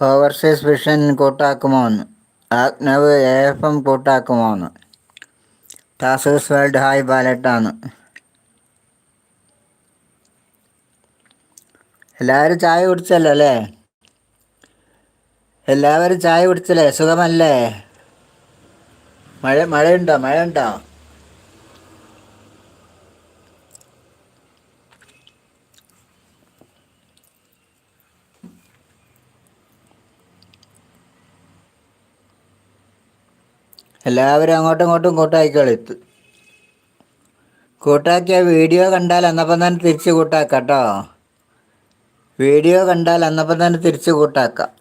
Overseas vision കൂട്ടാക്കുമോന്ന്? Agnav AFM കൂട്ടാക്കുമോന്ന്? ടാസൂസ് വേൾഡ് ഹായ് ബാലറ്റാണ്. എല്ലാവരും ചായ കുടിച്ചല്ലോ അല്ലേ? എല്ലാവരും ചായ കുടിച്ചല്ലേ? സുഖമല്ലേ? മഴയുണ്ടോ? എല്ലാവരും അങ്ങോട്ടും ഇങ്ങോട്ടും കൂട്ടാക്കിയ വീഡിയോ കണ്ടാൽ അന്നപ്പം തന്നെ തിരിച്ച് കൂട്ടാക്കാം കേട്ടോ. വീഡിയോ കണ്ടാൽ അന്നപ്പം തന്നെ തിരിച്ച് കൂട്ടാക്കാം.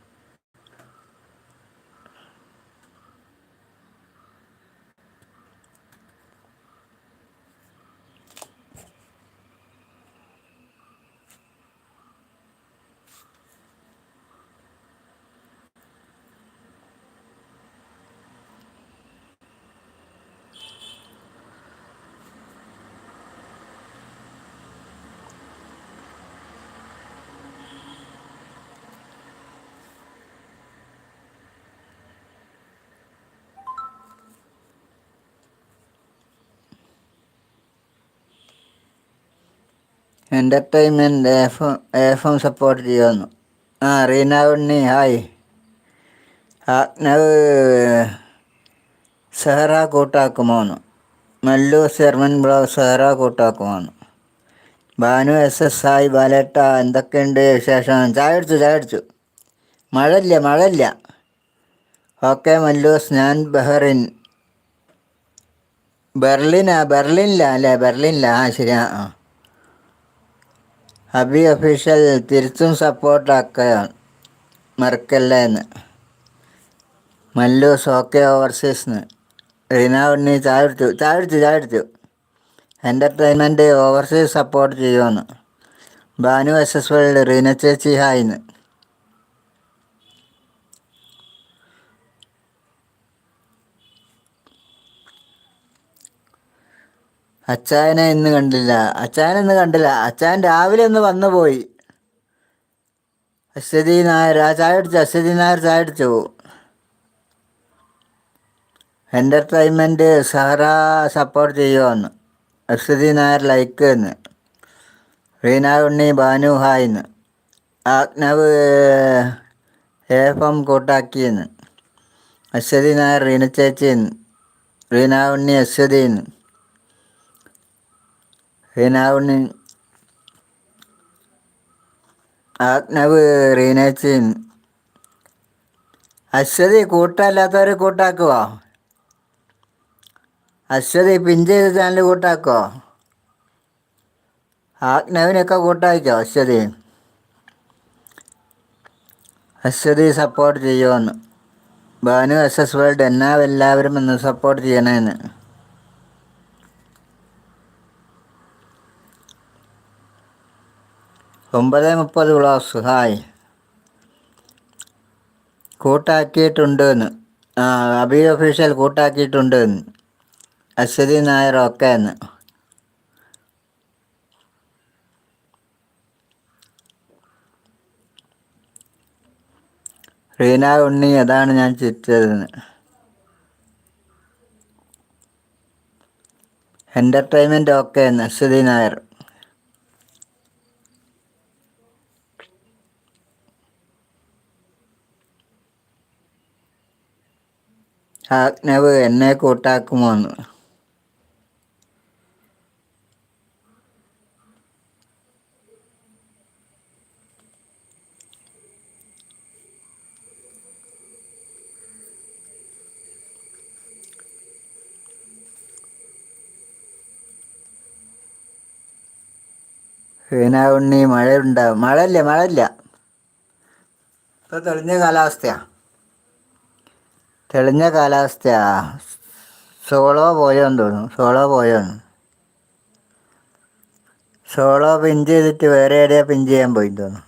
എൻ്റർടൈൻമെൻറ്റ് AFM സപ്പോർട്ട് ചെയ്യുന്നു. റീന ഉണ്ണി ഹായ്. ആഗ്നവ് സെഹറ കൂട്ടാക്കുമോന്ന്? മല്ലു ശർമൻ ബ്ലോഗ് സെഹറ കൂട്ടാക്കുമോന്ന്? ഭാനു SS ഹായ് ബാലേട്ട, എന്തൊക്കെയുണ്ട് വിശേഷം? ചായ കുടിച്ചു. മഴയില്ല. ഓക്കെ മല്ലൂസ്, ഞാൻ ബെർലിനിലാ. ശരിയാ. ഹബി ഒഫീഷ്യൽ തിരിച്ചും സപ്പോർട്ടാക്കാൻ മറക്കല്ലേന്ന്. മല്ലൂസ് ഓക്കെ ഓവർസീസ്ന്ന്. റീന ഉണ്ണി ചായ കുടിച്ചു. എൻ്റർടൈൻമെൻറ്റ് ഓവർസീസ് സപ്പോർട്ട് ചെയ്യുമെന്ന്. ഭാനു SS വേൾഡ് റീന ചേച്ചി ഹായിന്ന്. അച്ചായനെ ഇന്ന് കണ്ടില്ല. അച്ചായൻ രാവിലെ ഒന്ന് വന്നു പോയി. അശ്വതി നായർ ചായ കുടിച്ചു. എൻ്റർടൈൻമെൻറ്റ് സഹറ സപ്പോർട്ട് ചെയ്യുമെന്ന്. അശ്വതി നായർ ലൈക്ക് എന്ന്. റീന ഉണ്ണി ഭാനു ഹായിന്ന്. ആഗ്നവ് AFM കൂട്ടാക്കിയെന്ന്. അശ്വതി നായർ റീന ചേച്ചിന്ന്. റീന ഉണ്ണി അശ്വതിന്ന്. റീന ഉണ്ണി ആഗ്നവ് റീനേച്ചിന്ന്. അശ്വതി കൂട്ടല്ലാത്തവർ കൂട്ടാക്കുമോ? അശ്വതി പിൻ ചെയ്ത ചാനൽ കൂട്ടാക്കുമോ? ആഗ്നവിനൊക്കെ കൂട്ടാക്കിക്കോ. അശ്വതി സപ്പോർട്ട് ചെയ്യുമെന്ന്. ഭാനു SS വേൾഡ് എല്ലാവരും ഒന്ന് സപ്പോർട്ട് ചെയ്യണേന്ന്. ഒമ്പത് 30 വ്ളോഗ്സ് ഹായ്. കൂട്ടാക്കിയിട്ടുണ്ടെന്ന്. അബി ഒഫീഷ്യൽ കൂട്ടാക്കിയിട്ടുണ്ടെന്ന്. അശ്വതി നായർ ഓക്കെ എന്ന്. റീന ഉണ്ണി അതാണ് ഞാൻ ചിരിച്ചതെന്ന്. എൻ്റർടൈൻമെൻറ്റ് ഓക്കെ എന്ന്. അശ്വതി നായർ. ആഗ്നവ് എന്നെ കൂട്ടാക്കുമോന്ന്? റീന ഉണ്ണി മഴയുണ്ടാവും. മഴയില്ല. ഇപ്പോൾ തെളിഞ്ഞ കാലാവസ്ഥയാ. സോളോ പോയോന്ന്. സോളോ പിൻ ചെയ്തിട്ട് വേറെ എവിടെയാ പിൻ ചെയ്യാൻ പോയി തോന്നുന്നു.